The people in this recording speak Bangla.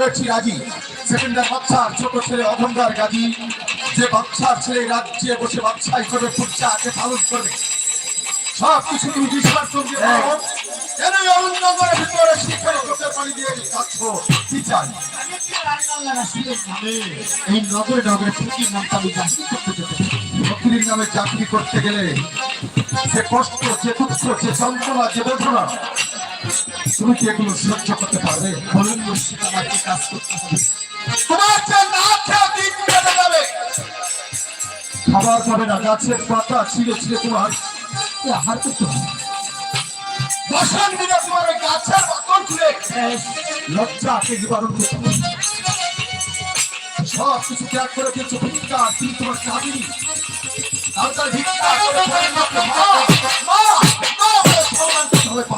করেছি রাজি। সেকেন্ডার বাচ্চার ছোট ছেলে অধঙ্গার গাজী, যে বাচ্চার ছেলে রাজ্যে বসে বাচ্চাই করবে, পূজাকে পালন করবে। সব কিছু তুমি বিসর্জন দিয়ে দাও। কেন অরণ্যগরের ভিতরে শিক্ষার চোখের পানি দিয়ে যাচ্ছ? কি চাই? এই নগরে নগরে ফকির নাম আমি চাকরি করতে যেতে চাই। ফকিরের নামে চাকরি করতে গেলে যে কষ্ট, যে দুঃখ, যে যন্ত্রণা, যে বেদনা, তুমি কি এগুলো সহ্য করতে পারবে? বলুন মুর্শিদ, আমাকে কাজ করতে হবে। তোমার যে না খেয়ে দিন কেটে যাবে, খাবার পাবে না, গাছের পাতা ছিঁড়ে ছিঁড়ে তোমার আহার করতে হবে। বসান দিনে তোমার ওই গাছের পাতর ছিঁড়ে লজ্জা থেকে বারণ করতে হবে। সব কিছু ত্যাগ করে দিয়েছো ভিক্ষা, তুমি তোমার কাহিনী ভিক্ষা করে